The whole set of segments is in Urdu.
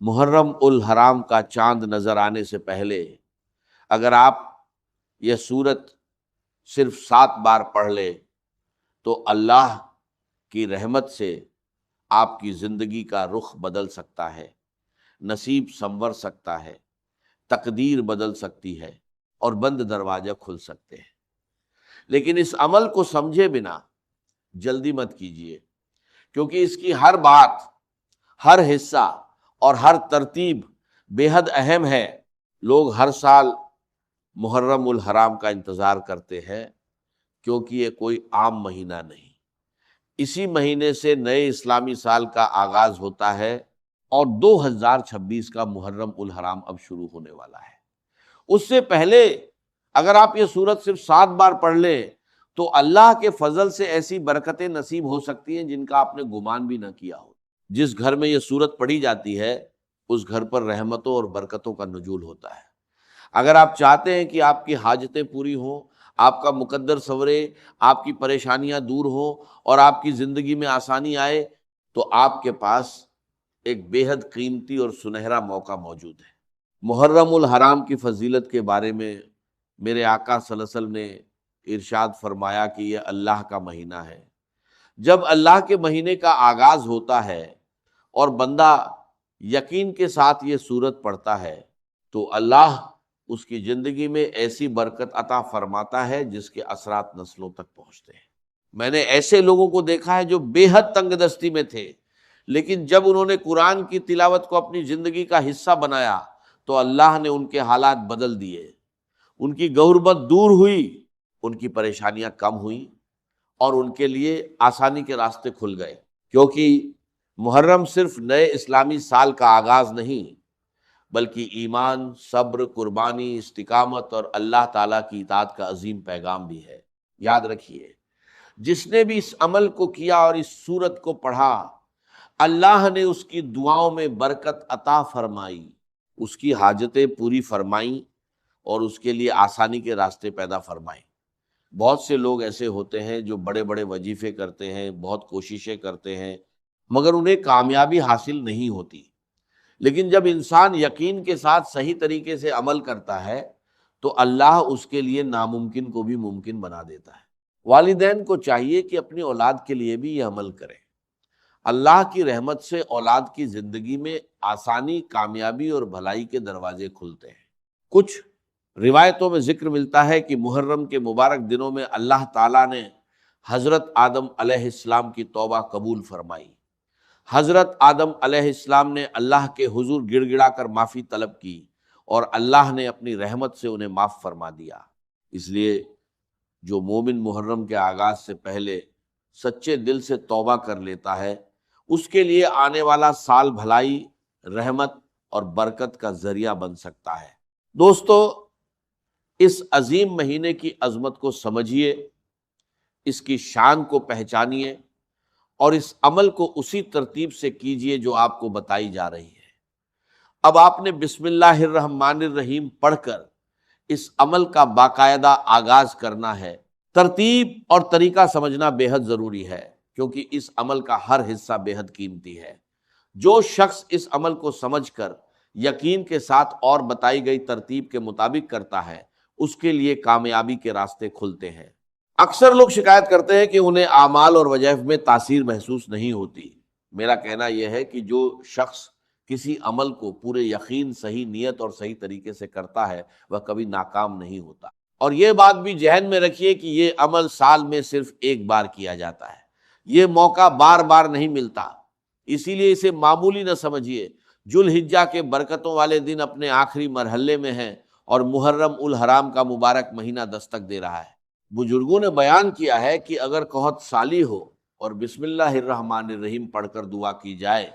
محرم الحرام کا چاند نظر آنے سے پہلے اگر آپ یہ سورت صرف 7 بار پڑھ لیں تو اللہ کی رحمت سے آپ کی زندگی کا رخ بدل سکتا ہے، نصیب سنور سکتا ہے، تقدیر بدل سکتی ہے اور بند دروازے کھل سکتے ہیں۔ لیکن اس عمل کو سمجھے بنا جلدی مت کیجیے، کیونکہ اس کی ہر بات، ہر حصہ اور ہر ترتیب بے حد اہم ہے۔ لوگ ہر سال محرم الحرام کا انتظار کرتے ہیں، کیونکہ یہ کوئی عام مہینہ نہیں، اسی مہینے سے نئے اسلامی سال کا آغاز ہوتا ہے اور 2026 کا محرم الحرام اب شروع ہونے والا ہے۔ اس سے پہلے اگر آپ یہ سورت صرف 7 بار پڑھ لیں تو اللہ کے فضل سے ایسی برکتیں نصیب ہو سکتی ہیں جن کا آپ نے گمان بھی نہ کیا ہو۔ جس گھر میں یہ سورت پڑھی جاتی ہے اس گھر پر رحمتوں اور برکتوں کا نزول ہوتا ہے۔ اگر آپ چاہتے ہیں کہ آپ کی حاجتیں پوری ہوں، آپ کا مقدر سنورے، آپ کی پریشانیاں دور ہوں اور آپ کی زندگی میں آسانی آئے، تو آپ کے پاس ایک بے حد قیمتی اور سنہرا موقع موجود ہے۔ محرم الحرام کی فضیلت کے بارے میں میرے آقا صلی اللہ علیہ وسلم نے ارشاد فرمایا کہ یہ اللہ کا مہینہ ہے۔ جب اللہ کے مہینے کا آغاز ہوتا ہے اور بندہ یقین کے ساتھ یہ سورت پڑھتا ہے تو اللہ اس کی زندگی میں ایسی برکت عطا فرماتا ہے جس کے اثرات نسلوں تک پہنچتے ہیں۔ میں نے ایسے لوگوں کو دیکھا ہے جو بے حد تنگ دستی میں تھے، لیکن جب انہوں نے قرآن کی تلاوت کو اپنی زندگی کا حصہ بنایا تو اللہ نے ان کے حالات بدل دیے، ان کی غربت دور ہوئی، ان کی پریشانیاں کم ہوئیں اور ان کے لیے آسانی کے راستے کھل گئے۔ کیونکہ محرم صرف نئے اسلامی سال کا آغاز نہیں، بلکہ ایمان، صبر، قربانی، استقامت اور اللہ تعالیٰ کی اطاعت کا عظیم پیغام بھی ہے۔ یاد رکھیے، جس نے بھی اس عمل کو کیا اور اس سورت کو پڑھا، اللہ نے اس کی دعاؤں میں برکت عطا فرمائی، اس کی حاجتیں پوری فرمائیں اور اس کے لیے آسانی کے راستے پیدا فرمائیں۔ بہت سے لوگ ایسے ہوتے ہیں جو بڑے بڑے وظیفے کرتے ہیں، بہت کوششیں کرتے ہیں، مگر انہیں کامیابی حاصل نہیں ہوتی۔ لیکن جب انسان یقین کے ساتھ صحیح طریقے سے عمل کرتا ہے تو اللہ اس کے لیے ناممکن کو بھی ممکن بنا دیتا ہے۔ والدین کو چاہیے کہ اپنی اولاد کے لیے بھی یہ عمل کریں۔ اللہ کی رحمت سے اولاد کی زندگی میں آسانی، کامیابی اور بھلائی کے دروازے کھلتے ہیں۔ کچھ روایتوں میں ذکر ملتا ہے کہ محرم کے مبارک دنوں میں اللہ تعالیٰ نے حضرت آدم علیہ السلام کی توبہ قبول فرمائی۔ حضرت آدم علیہ السلام نے اللہ کے حضور گڑ گڑا کر معافی طلب کی اور اللہ نے اپنی رحمت سے انہیں معاف فرما دیا۔ اس لیے جو مومن محرم کے آغاز سے پہلے سچے دل سے توبہ کر لیتا ہے، اس کے لیے آنے والا سال بھلائی، رحمت اور برکت کا ذریعہ بن سکتا ہے۔ دوستو، اس عظیم مہینے کی عظمت کو سمجھیے، اس کی شان کو پہچانیے اور اس عمل کو اسی ترتیب سے کیجیے جو آپ کو بتائی جا رہی ہے۔ اب آپ نے بسم اللہ الرحمن الرحیم پڑھ کر اس عمل کا باقاعدہ آغاز کرنا ہے۔ ترتیب اور طریقہ سمجھنا بے حد ضروری ہے، کیونکہ اس عمل کا ہر حصہ بے حد قیمتی ہے۔ جو شخص اس عمل کو سمجھ کر یقین کے ساتھ اور بتائی گئی ترتیب کے مطابق کرتا ہے، اس کے لیے کامیابی کے راستے کھلتے ہیں۔ اکثر لوگ شکایت کرتے ہیں کہ انہیں اعمال اور وظائف میں تاثیر محسوس نہیں ہوتی۔ میرا کہنا یہ ہے کہ جو شخص کسی عمل کو پورے یقین، صحیح نیت اور صحیح طریقے سے کرتا ہے وہ کبھی ناکام نہیں ہوتا۔ اور یہ بات بھی ذہن میں رکھیے کہ یہ عمل سال میں صرف ایک بار کیا جاتا ہے، یہ موقع بار بار نہیں ملتا، اسی لیے اسے معمولی نہ سمجھیے۔ ذوالحجہ کے برکتوں والے دن اپنے آخری مرحلے میں ہیں اور محرم الحرام کا مبارک مہینہ دستک دے رہا ہے۔ بزرگوں نے بیان کیا ہے کہ اگر قحط سالی ہو اور بسم اللہ الرحمن الرحیم پڑھ کر دعا کی جائے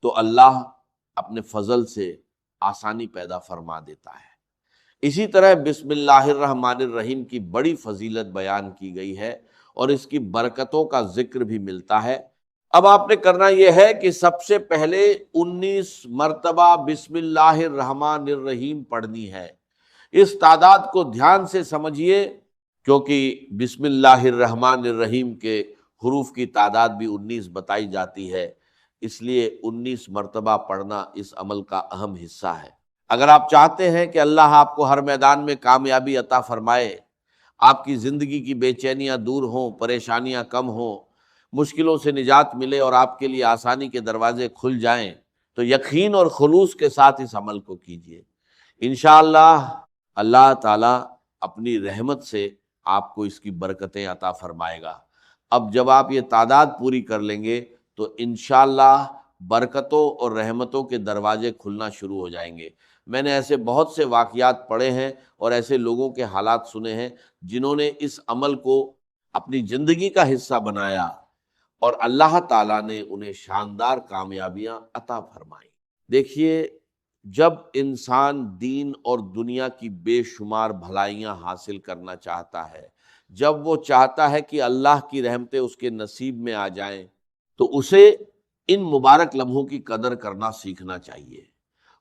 تو اللہ اپنے فضل سے آسانی پیدا فرما دیتا ہے۔ اسی طرح بسم اللہ الرحمن الرحیم کی بڑی فضیلت بیان کی گئی ہے اور اس کی برکتوں کا ذکر بھی ملتا ہے۔ اب آپ نے کرنا یہ ہے کہ سب سے پہلے 19 مرتبہ بسم اللہ الرحمن الرحیم پڑھنی ہے۔ اس تعداد کو دھیان سے سمجھیے، کیونکہ بسم اللہ الرحمن الرحیم کے حروف کی تعداد بھی 19 بتائی جاتی ہے۔ اس لیے 19 مرتبہ پڑھنا اس عمل کا اہم حصہ ہے۔ اگر آپ چاہتے ہیں کہ اللہ آپ کو ہر میدان میں کامیابی عطا فرمائے، آپ کی زندگی کی بے چینیاں دور ہوں، پریشانیاں کم ہوں، مشکلوں سے نجات ملے اور آپ کے لیے آسانی کے دروازے کھل جائیں، تو یقین اور خلوص کے ساتھ اس عمل کو کیجیے۔ انشاءاللہ اللہ تعالیٰ اپنی رحمت سے آپ کو اس کی برکتیں عطا فرمائے گا۔ اب جب آپ یہ تعداد پوری کر لیں گے تو انشاءاللہ برکتوں اور رحمتوں کے دروازے کھلنا شروع ہو جائیں گے۔ میں نے ایسے بہت سے واقعات پڑھے ہیں اور ایسے لوگوں کے حالات سنے ہیں جنہوں نے اس عمل کو اپنی زندگی کا حصہ بنایا اور اللہ تعالیٰ نے انہیں شاندار کامیابیاں عطا فرمائی۔ دیکھیے، جب انسان دین اور دنیا کی بے شمار بھلائیاں حاصل کرنا چاہتا ہے، جب وہ چاہتا ہے کہ اللہ کی رحمتیں اس کے نصیب میں آ جائیں، تو اسے ان مبارک لمحوں کی قدر کرنا سیکھنا چاہیے۔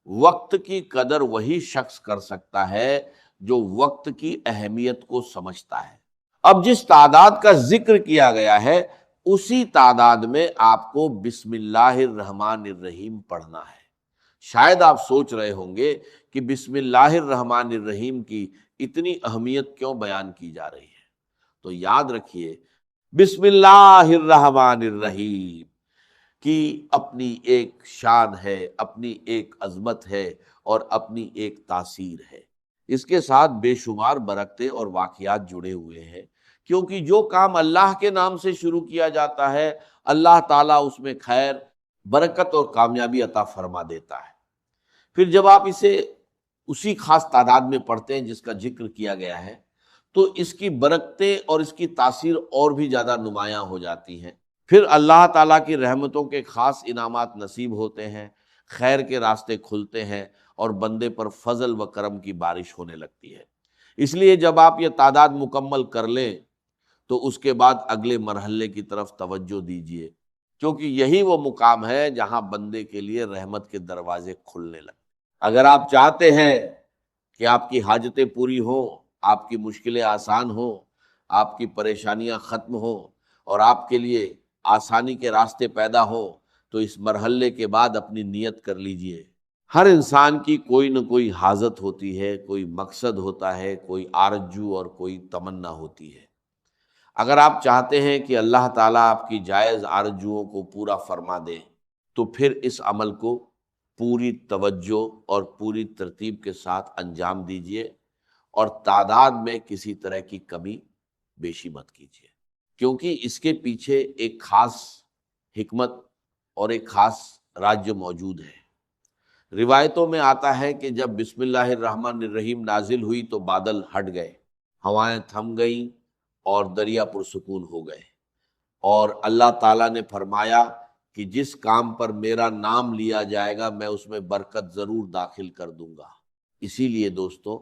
وقت کی قدر وہی شخص کر سکتا ہے جو وقت کی اہمیت کو سمجھتا ہے۔ اب جس تعداد کا ذکر کیا گیا ہے اسی تعداد میں آپ کو بسم اللہ الرحمن الرحیم پڑھنا ہے۔ شاید آپ سوچ رہے ہوں گے کہ بسم اللہ الرحمن الرحیم کی اتنی اہمیت کیوں بیان کی جا رہی ہے؟ تو یاد رکھیے، بسم اللہ الرحمن الرحیم کی اپنی ایک شان ہے، اپنی ایک عظمت ہے اور اپنی ایک تاثیر ہے۔ اس کے ساتھ بے شمار برکتیں اور واقعات جڑے ہوئے ہیں، کیونکہ جو کام اللہ کے نام سے شروع کیا جاتا ہے اللہ تعالیٰ اس میں خیر، برکت اور کامیابی عطا فرما دیتا ہے۔ پھر جب آپ اسے اسی خاص تعداد میں پڑھتے ہیں جس کا ذکر کیا گیا ہے تو اس کی برکتیں اور اس کی تاثیر اور بھی زیادہ نمایاں ہو جاتی ہیں۔ پھر اللہ تعالیٰ کی رحمتوں کے خاص انعامات نصیب ہوتے ہیں، خیر کے راستے کھلتے ہیں اور بندے پر فضل و کرم کی بارش ہونے لگتی ہے۔ اس لیے جب آپ یہ تعداد مکمل کر لیں تو اس کے بعد اگلے مرحلے کی طرف توجہ دیجیے، کیونکہ یہی وہ مقام ہے جہاں بندے کے لیے رحمت کے دروازے کھلنے لگتے ہیں۔ اگر آپ چاہتے ہیں کہ آپ کی حاجتیں پوری ہوں، آپ کی مشکلیں آسان ہوں، آپ کی پریشانیاں ختم ہوں اور آپ کے لیے آسانی کے راستے پیدا ہوں، تو اس مرحلے کے بعد اپنی نیت کر لیجئے۔ ہر انسان کی کوئی نہ کوئی حاجت ہوتی ہے، کوئی مقصد ہوتا ہے، کوئی آرزو اور کوئی تمنا ہوتی ہے۔ اگر آپ چاہتے ہیں کہ اللہ تعالیٰ آپ کی جائز آرزوؤں کو پورا فرما دے تو پھر اس عمل کو پوری توجہ اور پوری ترتیب کے ساتھ انجام دیجیے اور تعداد میں کسی طرح کی کمی بیشی مت کیجیے، کیونکہ اس کے پیچھے ایک خاص حکمت اور ایک خاص راز موجود ہے۔ روایتوں میں آتا ہے کہ جب بسم اللہ الرحمن الرحیم نازل ہوئی تو بادل ہٹ گئے، ہوائیں تھم گئیں اور دریا پرسکون ہو گئے، اور اللہ تعالیٰ نے فرمایا کہ جس کام پر میرا نام لیا جائے گا میں اس میں برکت ضرور داخل کر دوں گا۔ اسی لیے دوستو،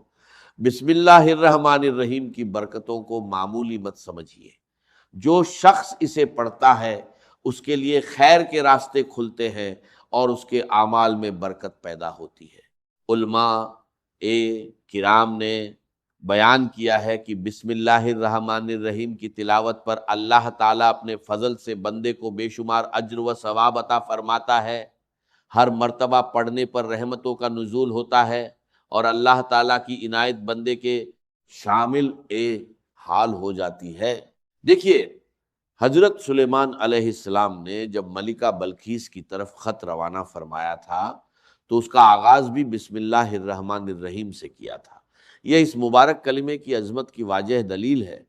بسم اللہ الرحمن الرحیم کی برکتوں کو معمولی مت سمجھیے۔ جو شخص اسے پڑھتا ہے اس کے لیے خیر کے راستے کھلتے ہیں اور اس کے اعمال میں برکت پیدا ہوتی ہے۔ علماء کرام نے بیان کیا ہے کہ بسم اللہ الرحمن الرحیم کی تلاوت پر اللہ تعالیٰ اپنے فضل سے بندے کو بے شمار اجر و ثواب عطا فرماتا ہے۔ ہر مرتبہ پڑھنے پر رحمتوں کا نزول ہوتا ہے اور اللہ تعالیٰ کی عنایت بندے کے شامل حال ہو جاتی ہے۔ دیکھیے، حضرت سلیمان علیہ السلام نے جب ملکہ بلقیس کی طرف خط روانہ فرمایا تھا تو اس کا آغاز بھی بسم اللہ الرحمن الرحیم سے کیا تھا۔ یہ اس مبارک کلمے کی عظمت کی واضح دلیل ہے۔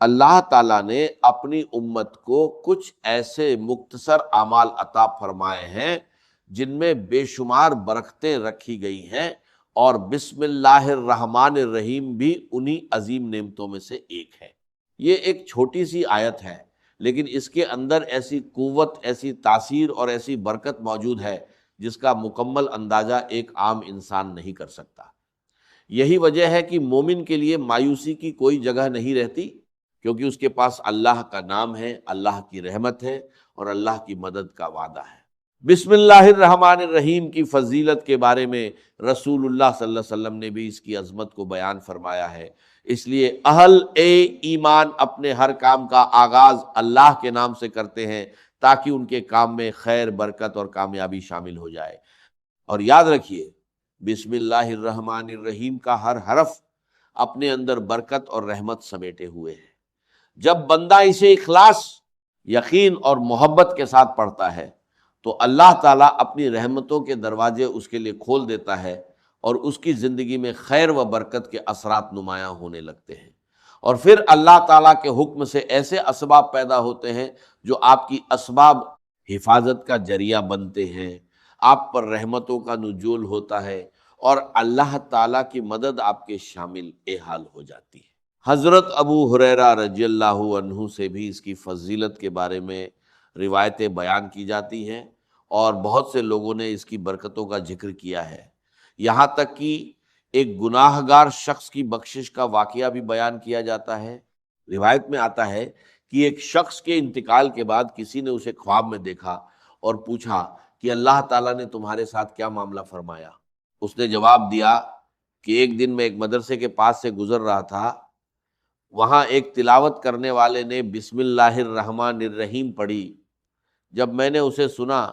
اللہ تعالیٰ نے اپنی امت کو کچھ ایسے مختصر اعمال عطا فرمائے ہیں جن میں بے شمار برکتیں رکھی گئی ہیں، اور بسم اللہ الرحمن الرحیم بھی انہی عظیم نعمتوں میں سے ایک ہے۔ یہ ایک چھوٹی سی آیت ہے لیکن اس کے اندر ایسی قوت، ایسی تاثیر اور ایسی برکت موجود ہے جس کا مکمل اندازہ ایک عام انسان نہیں کر سکتا۔ یہی وجہ ہے کہ مومن کے لیے مایوسی کی کوئی جگہ نہیں رہتی، کیونکہ اس کے پاس اللہ کا نام ہے، اللہ کی رحمت ہے اور اللہ کی مدد کا وعدہ ہے۔ بسم اللہ الرحمن الرحیم کی فضیلت کے بارے میں رسول اللہ صلی اللہ علیہ وسلم نے بھی اس کی عظمت کو بیان فرمایا ہے۔ اس لیے اہل ایمان اپنے ہر کام کا آغاز اللہ کے نام سے کرتے ہیں تاکہ ان کے کام میں خیر، برکت اور کامیابی شامل ہو جائے۔ اور یاد رکھیے بسم اللہ الرحمن الرحیم کا ہر حرف اپنے اندر برکت اور رحمت سمیٹے ہوئے ہے۔ جب بندہ اسے اخلاص، یقین اور محبت کے ساتھ پڑھتا ہے تو اللہ تعالیٰ اپنی رحمتوں کے دروازے اس کے لیے کھول دیتا ہے اور اس کی زندگی میں خیر و برکت کے اثرات نمایاں ہونے لگتے ہیں، اور پھر اللہ تعالیٰ کے حکم سے ایسے اسباب پیدا ہوتے ہیں جو آپ کی اسباب حفاظت کا ذریعہ بنتے ہیں، آپ پر رحمتوں کا نزول ہوتا ہے، اور اللہ تعالیٰ کی مدد آپ کے شامل حال ہو جاتی ہے۔ حضرت ابو ہریرہ رضی اللہ عنہ سے بھی اس کی فضیلت کے بارے میں روایتیں بیان کی جاتی ہیں، اور بہت سے لوگوں نے اس کی برکتوں کا ذکر کیا ہے، یہاں تک کہ ایک گناہ گار شخص کی بخشش کا واقعہ بھی بیان کیا جاتا ہے۔ روایت میں آتا ہے کہ ایک شخص کے انتقال کے بعد کسی نے اسے خواب میں دیکھا اور پوچھا کہ اللہ تعالیٰ نے تمہارے ساتھ کیا معاملہ فرمایا؟ اس نے جواب دیا کہ ایک دن میں ایک مدرسے کے پاس سے گزر رہا تھا، وہاں ایک تلاوت کرنے والے نے بسم اللہ الرحمن الرحیم پڑھی، جب میں نے اسے سنا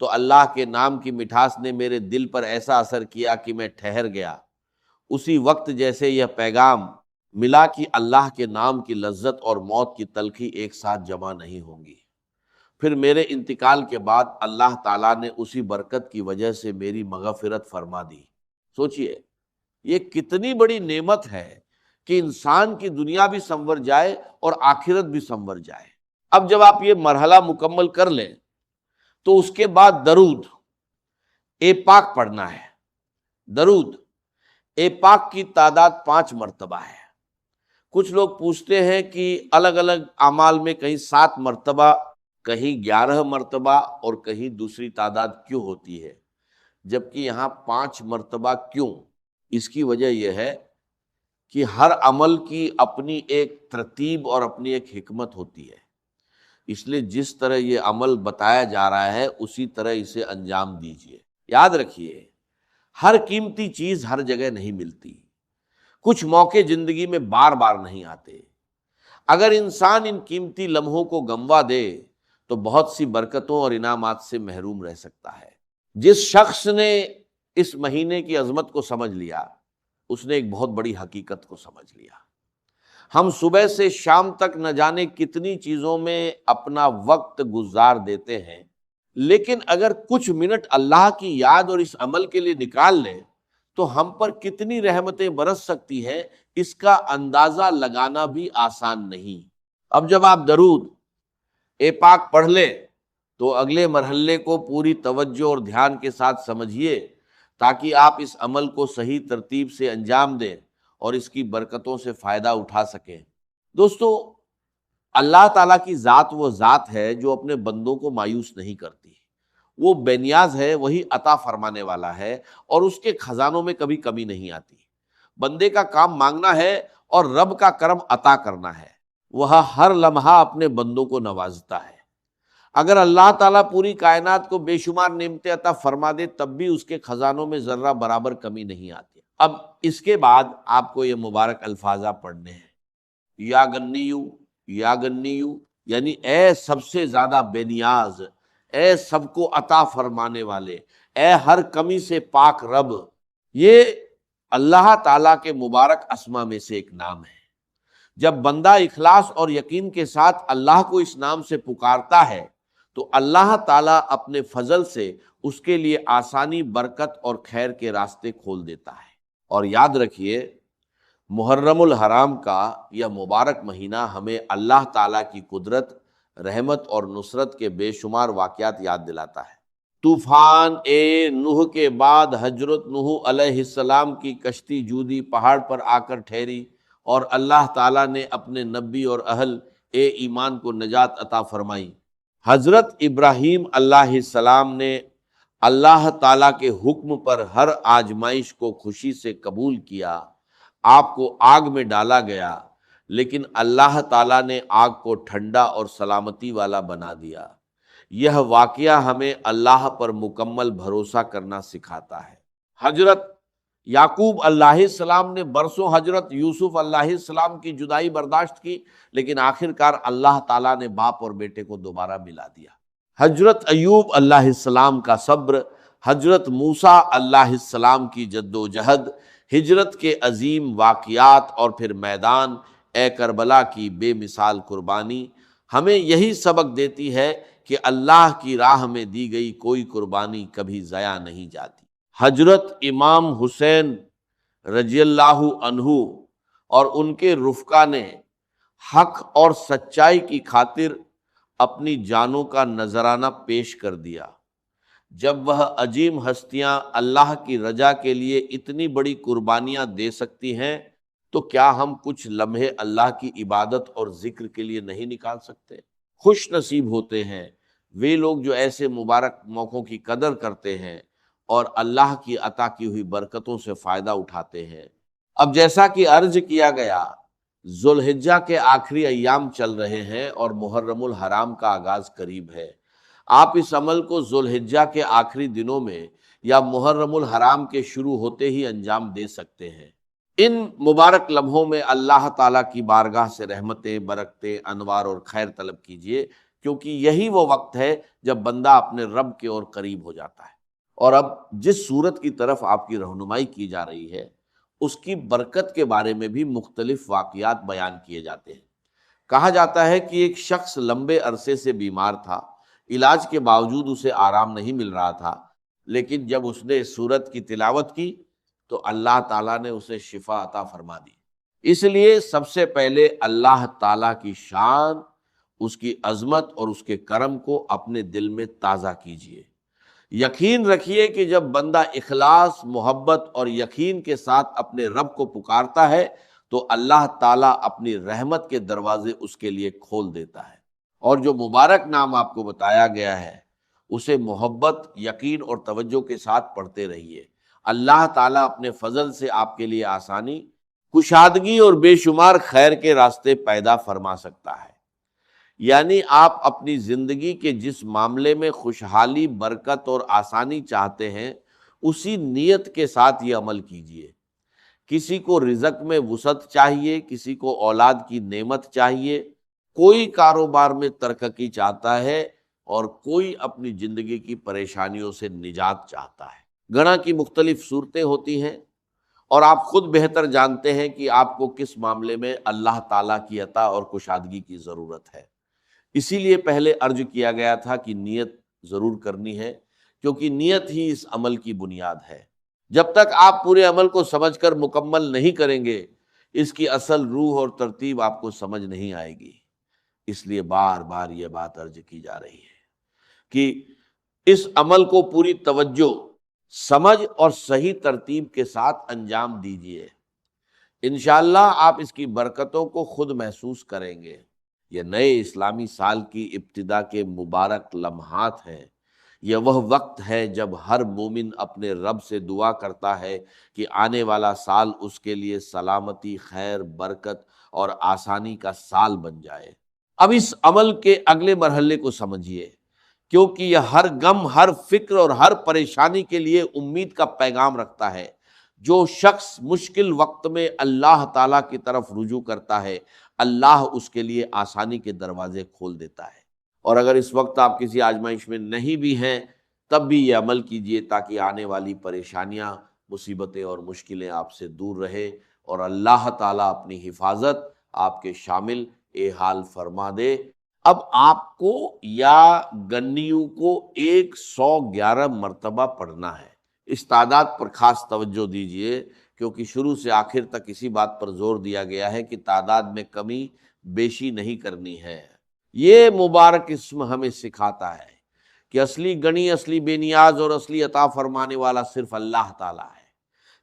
تو اللہ کے نام کی مٹھاس نے میرے دل پر ایسا اثر کیا کہ میں ٹھہر گیا، اسی وقت جیسے یہ پیغام ملا کہ اللہ کے نام کی لذت اور موت کی تلخی ایک ساتھ جمع نہیں ہوں گی۔ پھر میرے انتقال کے بعد اللہ تعالیٰ نے اسی برکت کی وجہ سے میری مغفرت فرما دی۔ سوچئے یہ کتنی بڑی نعمت ہے کہ انسان کی دنیا بھی سنور جائے اور آخرت بھی سنور جائے۔ اب جب آپ یہ مرحلہ مکمل کر لیں تو اس کے بعد درود اے پاک پڑھنا ہے۔ درود اے پاک کی تعداد 5 مرتبہ ہے۔ کچھ لوگ پوچھتے ہیں کہ الگ الگ اعمال میں کہیں 7 مرتبہ، کہیں 11 مرتبہ اور کہیں دوسری تعداد کیوں ہوتی ہے، جبکہ یہاں 5 مرتبہ کیوں؟ اس کی وجہ یہ ہے کہ ہر عمل کی اپنی ایک ترتیب اور اپنی ایک حکمت ہوتی ہے، اس لیے جس طرح یہ عمل بتایا جا رہا ہے اسی طرح اسے انجام دیجیے۔ یاد رکھیے ہر قیمتی چیز ہر جگہ نہیں ملتی، کچھ موقع زندگی میں بار بار نہیں آتے۔ اگر انسان ان قیمتی لمحوں کو گنوا دے تو بہت سی برکتوں اور انعامات سے محروم رہ سکتا ہے۔ جس شخص نے اس مہینے کی عظمت کو سمجھ لیا اس نے ایک بہت بڑی حقیقت کو سمجھ لیا۔ ہم صبح سے شام تک نہ جانے کتنی چیزوں میں اپنا وقت گزار دیتے ہیں، لیکن اگر کچھ منٹ اللہ کی یاد اور اس عمل کے لیے نکال لیں تو ہم پر کتنی رحمتیں برس سکتی ہیں، اس کا اندازہ لگانا بھی آسان نہیں۔ اب جب آپ درود اے پاک پڑھ لیں تو اگلے مرحلے کو پوری توجہ اور دھیان کے ساتھ سمجھیے تاکہ آپ اس عمل کو صحیح ترتیب سے انجام دیں اور اس کی برکتوں سے فائدہ اٹھا سکیں۔ دوستو، اللہ تعالیٰ کی ذات وہ ذات ہے جو اپنے بندوں کو مایوس نہیں کرتی، وہ بے نیاز ہے، وہی عطا فرمانے والا ہے، اور اس کے خزانوں میں کبھی کمی نہیں آتی۔ بندے کا کام مانگنا ہے اور رب کا کرم عطا کرنا ہے، وہ ہر لمحہ اپنے بندوں کو نوازتا ہے۔ اگر اللہ تعالیٰ پوری کائنات کو بے شمار نعمتیں عطا فرما دے تب بھی اس کے خزانوں میں ذرہ برابر کمی نہیں آتی۔ اب اس کے بعد آپ کو یہ مبارک الفاظ پڑھنے ہیں، یا گنیو یا گنیو، یعنی اے سب سے زیادہ بے نیاز، اے سب کو عطا فرمانے والے، اے ہر کمی سے پاک رب۔ یہ اللہ تعالیٰ کے مبارک اسما میں سے ایک نام ہے۔ جب بندہ اخلاص اور یقین کے ساتھ اللہ کو اس نام سے پکارتا ہے تو اللہ تعالیٰ اپنے فضل سے اس کے لیے آسانی، برکت اور خیر کے راستے کھول دیتا ہے۔ اور یاد رکھیے محرم الحرام کا یہ مبارک مہینہ ہمیں اللہ تعالیٰ کی قدرت، رحمت اور نصرت کے بے شمار واقعات یاد دلاتا ہے۔ طوفان نوح کے بعد حضرت نوح علیہ السلام کی کشتی جودی پہاڑ پر آ کر ٹھہری اور اللہ تعالیٰ نے اپنے نبی اور اہل ایمان کو نجات عطا فرمائی۔ حضرت ابراہیم علیہ السلام نے اللہ تعالیٰ کے حکم پر ہر آزمائش کو خوشی سے قبول کیا۔ آپ کو آگ میں ڈالا گیا لیکن اللہ تعالیٰ نے آگ کو ٹھنڈا اور سلامتی والا بنا دیا۔ یہ واقعہ ہمیں اللہ پر مکمل بھروسہ کرنا سکھاتا ہے۔ حضرت یعقوب علیہ السلام نے برسوں حضرت یوسف علیہ السلام کی جدائی برداشت کی، لیکن آخر کار اللہ تعالیٰ نے باپ اور بیٹے کو دوبارہ ملا دیا۔ حضرت ایوب علیہ السلام کا صبر، حضرت موسیٰ علیہ السلام کی جد و جہد، ہجرت کے عظیم واقعات اور پھر میدان اے کربلا کی بے مثال قربانی ہمیں یہی سبق دیتی ہے کہ اللہ کی راہ میں دی گئی کوئی قربانی کبھی ضائع نہیں جاتی۔ حضرت امام حسین رضی اللہ عنہ اور ان کے رفقا نے حق اور سچائی کی خاطر اپنی جانوں کا نذرانہ پیش کر دیا۔ جب وہ عظیم ہستیاں اللہ کی رضا کے لیے اتنی بڑی قربانیاں دے سکتی ہیں تو کیا ہم کچھ لمحے اللہ کی عبادت اور ذکر کے لیے نہیں نکال سکتے؟ خوش نصیب ہوتے ہیں وہ لوگ جو ایسے مبارک موقعوں کی قدر کرتے ہیں اور اللہ کی عطا کی ہوئی برکتوں سے فائدہ اٹھاتے ہیں۔ اب جیسا کہ عرض کیا گیا، ذوالحجہ کے آخری ایام چل رہے ہیں اور محرم الحرام کا آغاز قریب ہے۔ آپ اس عمل کو ذوالحجہ کے آخری دنوں میں یا محرم الحرام کے شروع ہوتے ہی انجام دے سکتے ہیں۔ ان مبارک لمحوں میں اللہ تعالیٰ کی بارگاہ سے رحمتیں، برکتیں، انوار اور خیر طلب کیجیے، کیونکہ یہی وہ وقت ہے جب بندہ اپنے رب کے اور قریب ہو جاتا ہے۔ اور اب جس صورت کی طرف آپ کی رہنمائی کی جا رہی ہے اس کی برکت کے بارے میں بھی مختلف واقعات بیان کیے جاتے ہیں۔ کہا جاتا ہے کہ ایک شخص لمبے عرصے سے بیمار تھا، علاج کے باوجود اسے آرام نہیں مل رہا تھا، لیکن جب اس نے اس سورت کی تلاوت کی تو اللہ تعالیٰ نے اسے شفا عطا فرما دی۔ اس لیے سب سے پہلے اللہ تعالیٰ کی شان، اس کی عظمت اور اس کے کرم کو اپنے دل میں تازہ کیجیے۔ یقین رکھیے کہ جب بندہ اخلاص، محبت اور یقین کے ساتھ اپنے رب کو پکارتا ہے تو اللہ تعالیٰ اپنی رحمت کے دروازے اس کے لیے کھول دیتا ہے۔ اور جو مبارک نام آپ کو بتایا گیا ہے اسے محبت، یقین اور توجہ کے ساتھ پڑھتے رہیے۔ اللہ تعالیٰ اپنے فضل سے آپ کے لیے آسانی، کشادگی اور بے شمار خیر کے راستے پیدا فرما سکتا ہے۔ یعنی آپ اپنی زندگی کے جس معاملے میں خوشحالی، برکت اور آسانی چاہتے ہیں اسی نیت کے ساتھ یہ عمل کیجیے۔ کسی کو رزق میں وسعت چاہیے، کسی کو اولاد کی نعمت چاہیے، کوئی کاروبار میں ترقی چاہتا ہے اور کوئی اپنی زندگی کی پریشانیوں سے نجات چاہتا ہے۔ گناہ کی مختلف صورتیں ہوتی ہیں اور آپ خود بہتر جانتے ہیں کہ آپ کو کس معاملے میں اللہ تعالیٰ کی عطا اور کشادگی کی ضرورت ہے۔ اسی لیے پہلے عرض کیا گیا تھا کہ نیت ضرور کرنی ہے، کیونکہ نیت ہی اس عمل کی بنیاد ہے۔ جب تک آپ پورے عمل کو سمجھ کر مکمل نہیں کریں گے اس کی اصل روح اور ترتیب آپ کو سمجھ نہیں آئے گی۔ اس لیے بار بار یہ بات عرض کی جا رہی ہے کہ اس عمل کو پوری توجہ، سمجھ اور صحیح ترتیب کے ساتھ انجام دیجیے۔ انشاءاللہ آپ اس کی برکتوں کو خود محسوس کریں گے۔ یہ نئے اسلامی سال کی ابتدا کے مبارک لمحات ہیں۔ یہ وہ وقت ہے جب ہر مومن اپنے رب سے دعا کرتا ہے کہ آنے والا سال اس کے لیے سلامتی، خیر، برکت اور آسانی کا سال بن جائے۔ اب اس عمل کے اگلے مرحلے کو سمجھیے، کیونکہ یہ ہر غم، ہر فکر اور ہر پریشانی کے لیے امید کا پیغام رکھتا ہے۔ جو شخص مشکل وقت میں اللہ تعالیٰ کی طرف رجوع کرتا ہے اللہ اس کے لیے آسانی کے دروازے کھول دیتا ہے۔ اور اگر اس وقت آپ کسی آزمائش میں نہیں بھی ہیں تب بھی یہ عمل کیجیے تاکہ آنے والی پریشانیاں، مصیبتیں اور مشکلیں آپ سے دور رہے اور اللہ تعالیٰ اپنی حفاظت آپ کے شامل حال فرما دے۔ اب آپ کو یا گنیوں کو 111 مرتبہ پڑھنا ہے۔ اس تعداد پر خاص توجہ دیجیے، کیونکہ شروع سے آخر تک اسی بات پر زور دیا گیا ہے کہ تعداد میں کمی بیشی نہیں کرنی ہے۔ یہ مبارک اسم ہمیں سکھاتا ہے کہ اصلی غنی، اصلی بے نیاز اور اصلی عطا فرمانے والا صرف اللہ تعالیٰ ہے۔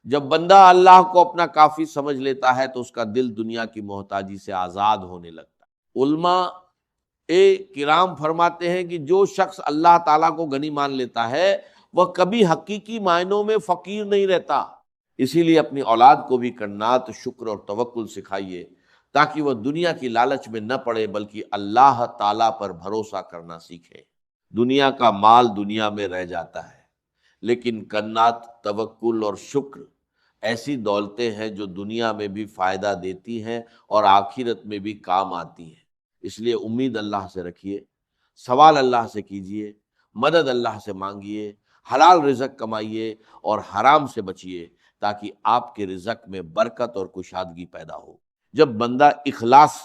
جب بندہ اللہ کو اپنا کافی سمجھ لیتا ہے تو اس کا دل دنیا کی محتاجی سے آزاد ہونے لگتا ہے۔ علماء کرام فرماتے ہیں کہ جو شخص اللہ تعالیٰ کو غنی مان لیتا ہے وہ کبھی حقیقی معنوں میں فقیر نہیں رہتا۔ اسی لیے اپنی اولاد کو بھی قناعت، شکر اور توکل سکھائیے تاکہ وہ دنیا کی لالچ میں نہ پڑے بلکہ اللہ تعالیٰ پر بھروسہ کرنا سیکھے۔ دنیا کا مال دنیا میں رہ جاتا ہے، لیکن قناعت، توکل اور شکر ایسی دولتیں ہیں جو دنیا میں بھی فائدہ دیتی ہیں اور آخرت میں بھی کام آتی ہیں۔ اس لیے امید اللہ سے رکھیے، سوال اللہ سے کیجئے، مدد اللہ سے مانگیے، حلال رزق کمائیے اور حرام سے بچیے تاکہ آپ کے رزق میں برکت اور کشادگی پیدا ہو۔ جب بندہ اخلاص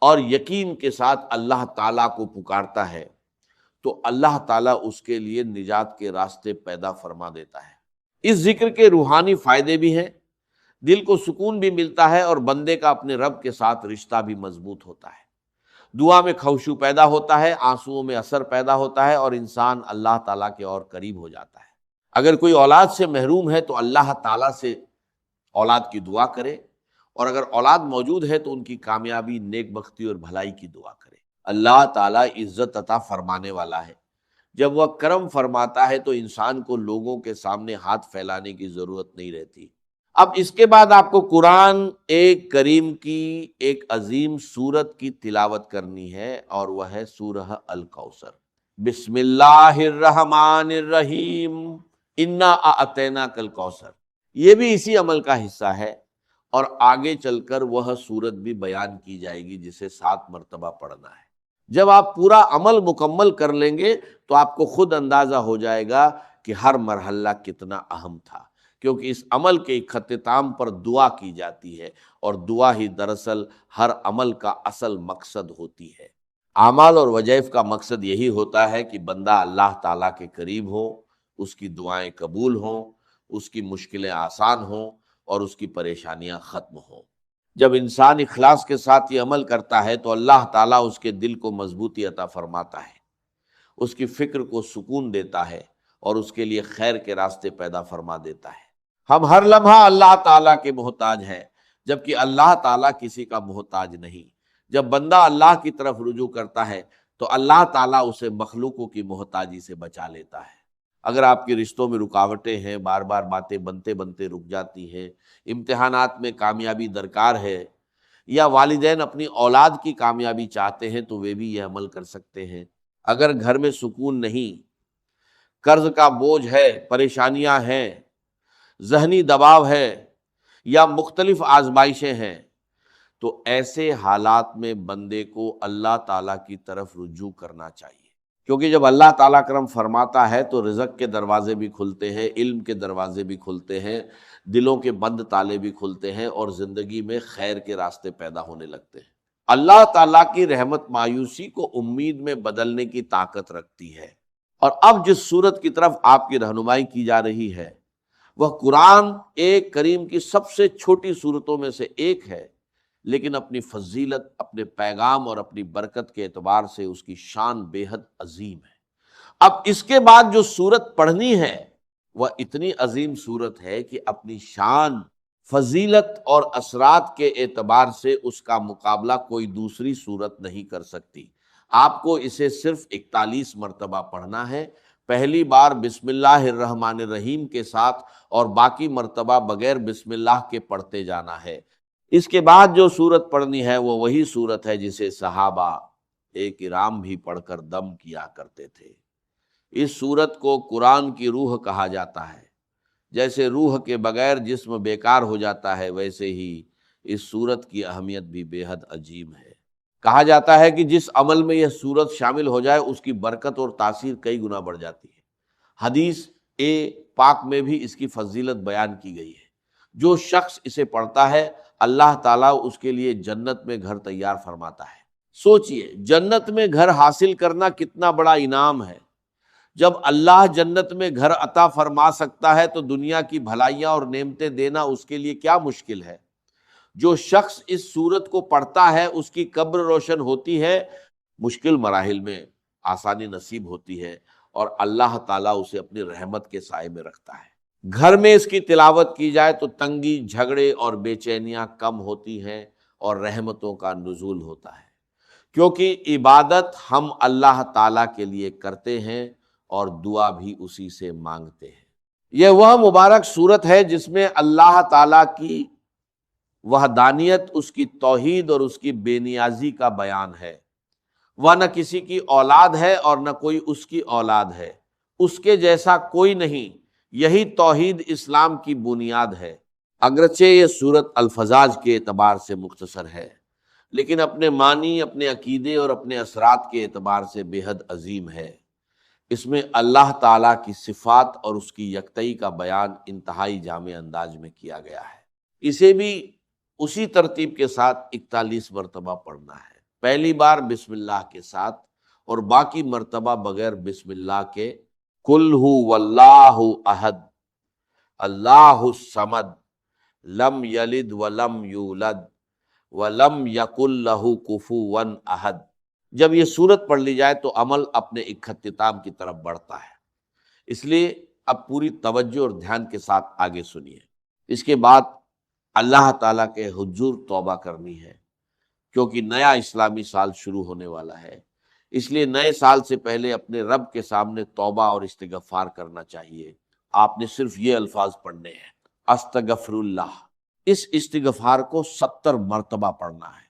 اور یقین کے ساتھ اللہ تعالیٰ کو پکارتا ہے تو اللہ تعالیٰ اس کے لیے نجات کے راستے پیدا فرما دیتا ہے۔ اس ذکر کے روحانی فائدے بھی ہیں، دل کو سکون بھی ملتا ہے اور بندے کا اپنے رب کے ساتھ رشتہ بھی مضبوط ہوتا ہے، دعا میں خشوع پیدا ہوتا ہے، آنسوؤں میں اثر پیدا ہوتا ہے اور انسان اللہ تعالیٰ کے اور قریب ہو جاتا ہے۔ اگر کوئی اولاد سے محروم ہے تو اللہ تعالیٰ سے اولاد کی دعا کرے، اور اگر اولاد موجود ہے تو ان کی کامیابی، نیک بختی اور بھلائی کی دعا کرے۔ اللہ تعالیٰ عزت عطا فرمانے والا ہے، جب وہ کرم فرماتا ہے تو انسان کو لوگوں کے سامنے ہاتھ پھیلانے کی ضرورت نہیں رہتی۔ اب اس کے بعد آپ کو قرآن ایک کریم کی ایک عظیم سورت کی تلاوت کرنی ہے، اور وہ ہے سورہ الکوثر۔ بسم اللہ الرحمن الرحیم، انا اعطیناک الکوثر، یہ بھی اسی عمل کا حصہ ہے، اور آگے چل کر وہ سورت بھی بیان کی جائے گی جسے 7 مرتبہ پڑھنا ہے۔ جب آپ پورا عمل مکمل کر لیں گے تو آپ کو خود اندازہ ہو جائے گا کہ ہر مرحلہ کتنا اہم تھا، کیونکہ اس عمل کے اختتام پر دعا کی جاتی ہے، اور دعا ہی دراصل ہر عمل کا اصل مقصد ہوتی ہے۔ اعمال اور وظائف کا مقصد یہی ہوتا ہے کہ بندہ اللہ تعالیٰ کے قریب ہو، اس کی دعائیں قبول ہوں، اس کی مشکلیں آسان ہوں اور اس کی پریشانیاں ختم ہوں۔ جب انسان اخلاص کے ساتھ یہ عمل کرتا ہے تو اللہ تعالیٰ اس کے دل کو مضبوطی عطا فرماتا ہے، اس کی فکر کو سکون دیتا ہے اور اس کے لیے خیر کے راستے پیدا فرما دیتا ہے۔ ہم ہر لمحہ اللہ تعالیٰ کے محتاج ہیں، جبکہ اللہ تعالیٰ کسی کا محتاج نہیں۔ جب بندہ اللہ کی طرف رجوع کرتا ہے تو اللہ تعالیٰ اسے مخلوقوں کی محتاجی سے بچا لیتا ہے۔ اگر آپ کے رشتوں میں رکاوٹیں ہیں، بار بار باتیں بنتے بنتے رک جاتی ہیں، امتحانات میں کامیابی درکار ہے، یا والدین اپنی اولاد کی کامیابی چاہتے ہیں تو وہ بھی یہ عمل کر سکتے ہیں۔ اگر گھر میں سکون نہیں، قرض کا بوجھ ہے، پریشانیاں ہیں، ذہنی دباؤ ہے، یا مختلف آزمائشیں ہیں، تو ایسے حالات میں بندے کو اللہ تعالیٰ کی طرف رجوع کرنا چاہیے، کیونکہ جب اللہ تعالیٰ کرم فرماتا ہے تو رزق کے دروازے بھی کھلتے ہیں، علم کے دروازے بھی کھلتے ہیں، دلوں کے بند تالے بھی کھلتے ہیں، اور زندگی میں خیر کے راستے پیدا ہونے لگتے ہیں۔ اللہ تعالیٰ کی رحمت مایوسی کو امید میں بدلنے کی طاقت رکھتی ہے۔ اور اب جس صورت کی طرف آپ کی رہنمائی کی جا رہی ہے وہ قرآن ایک کریم کی سب سے چھوٹی صورتوں میں سے ایک ہے، لیکن اپنی فضیلت، اپنے پیغام اور اپنی برکت کے اعتبار سے اس کی شان بے حد عظیم ہے۔ اب اس کے بعد جو صورت پڑھنی ہے وہ اتنی عظیم صورت ہے کہ اپنی شان، فضیلت اور اثرات کے اعتبار سے اس کا مقابلہ کوئی دوسری صورت نہیں کر سکتی۔ آپ کو اسے صرف 41 مرتبہ پڑھنا ہے، پہلی بار بسم اللہ الرحمن الرحیم کے ساتھ، اور باقی مرتبہ بغیر بسم اللہ کے پڑھتے جانا ہے۔ اس کے بعد جو سورت پڑھنی ہے وہ وہی سورت ہے جسے صحابہ کرام بھی پڑھ کر دم کیا کرتے تھے۔ اس سورت کو قرآن کی روح کہا جاتا ہے۔ جیسے روح کے بغیر جسم بیکار ہو جاتا ہے، ویسے ہی اس سورت کی اہمیت بھی بے حد عظیم ہے۔ کہا جاتا ہے کہ جس عمل میں یہ سورت شامل ہو جائے اس کی برکت اور تاثیر کئی گنا بڑھ جاتی ہے۔ حدیث پاک میں بھی اس کی فضیلت بیان کی گئی ہے۔ جو شخص اسے پڑھتا ہے اللہ تعالیٰ اس کے لیے جنت میں گھر تیار فرماتا ہے۔ سوچئے جنت میں گھر حاصل کرنا کتنا بڑا انعام ہے۔ جب اللہ جنت میں گھر عطا فرما سکتا ہے تو دنیا کی بھلائیاں اور نعمتیں دینا اس کے لیے کیا مشکل ہے۔ جو شخص اس سورت کو پڑھتا ہے اس کی قبر روشن ہوتی ہے، مشکل مراحل میں آسانی نصیب ہوتی ہے، اور اللہ تعالیٰ اسے اپنی رحمت کے سائے میں رکھتا ہے۔ گھر میں اس کی تلاوت کی جائے تو تنگی، جھگڑے اور بے چینیاں کم ہوتی ہیں اور رحمتوں کا نزول ہوتا ہے، کیونکہ عبادت ہم اللہ تعالیٰ کے لیے کرتے ہیں اور دعا بھی اسی سے مانگتے ہیں۔ یہ وہ مبارک صورت ہے جس میں اللہ تعالیٰ کی وحدانیت، اس کی توحید اور اس کی بے نیازی کا بیان ہے۔ وہ نہ کسی کی اولاد ہے اور نہ کوئی اس کی اولاد ہے، اس کے جیسا کوئی نہیں، یہی توحید اسلام کی بنیاد ہے۔ اگرچہ یہ سورت الفاظ کے اعتبار سے مختصر ہے لیکن اپنے معنی، اپنے عقیدے اور اپنے اثرات کے اعتبار سے بے حد عظیم ہے۔ اس میں اللہ تعالیٰ کی صفات اور اس کی یکتئی کا بیان انتہائی جامع انداز میں کیا گیا ہے۔ اسے بھی اسی ترتیب کے ساتھ 41 مرتبہ پڑھنا ہے، پہلی بار بسم اللہ کے ساتھ اور باقی مرتبہ بغیر بسم اللہ کے۔ قل ہو واللہ احد اللہ الصمد لم یلد ولم یولد ولم یکن لہ کفوا احد۔ جب یہ سورت پڑھ لی جائے تو عمل اپنے اختتام کی طرف بڑھتا ہے، اس لیے اب پوری توجہ اور دھیان کے ساتھ آگے سنیے۔ اس کے بعد اللہ تعالیٰ کے حضور توبہ کرنی ہے، کیونکہ نیا اسلامی سال شروع ہونے والا ہے، اس لیے نئے سال سے پہلے اپنے رب کے سامنے توبہ اور استغفار کرنا چاہیے۔ آپ نے صرف یہ الفاظ پڑھنے ہیں، استغفر اللہ۔ اس استغفار کو 70 مرتبہ پڑھنا ہے،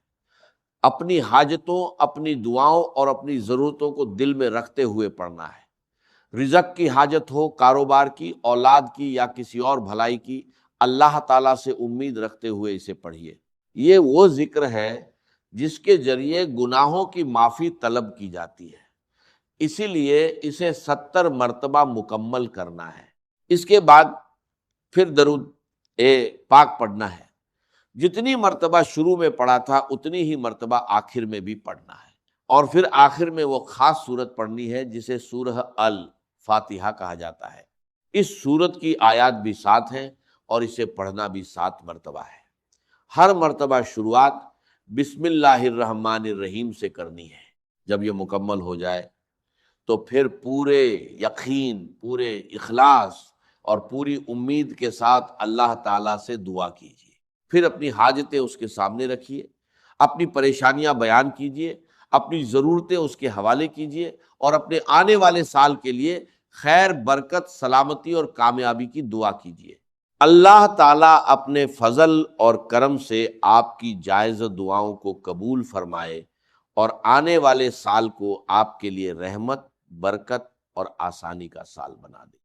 اپنی حاجتوں، اپنی دعاؤں اور اپنی ضرورتوں کو دل میں رکھتے ہوئے پڑھنا ہے۔ رزق کی حاجت ہو، کاروبار کی، اولاد کی یا کسی اور بھلائی کی، اللہ تعالیٰ سے امید رکھتے ہوئے اسے پڑھیے۔ یہ وہ ذکر ہے جس کے ذریعے گناہوں کی معافی طلب کی جاتی ہے، اسی لیے اسے 70 مرتبہ مکمل کرنا ہے۔ اس کے بعد پھر درود پاک پڑھنا ہے، جتنی مرتبہ شروع میں پڑھا تھا اتنی ہی مرتبہ آخر میں بھی پڑھنا ہے، اور پھر آخر میں وہ خاص سورت پڑھنی ہے جسے سورہ الفاتحہ کہا جاتا ہے۔ اس سورت کی آیات بھی 7 ہیں اور اسے پڑھنا بھی 7 مرتبہ ہے۔ ہر مرتبہ شروعات بسم اللہ الرحمن الرحیم سے کرنی ہے۔ جب یہ مکمل ہو جائے تو پھر پورے یقین، پورے اخلاص اور پوری امید کے ساتھ اللہ تعالیٰ سے دعا کیجیے، پھر اپنی حاجتیں اس کے سامنے رکھیے، اپنی پریشانیاں بیان کیجیے، اپنی ضرورتیں اس کے حوالے کیجیے، اور اپنے آنے والے سال کے لیے خیر، برکت، سلامتی اور کامیابی کی دعا کیجیے۔ اللہ تعالیٰ اپنے فضل اور کرم سے آپ کی جائز دعاؤں کو قبول فرمائے اور آنے والے سال کو آپ کے لیے رحمت، برکت اور آسانی کا سال بنا دے۔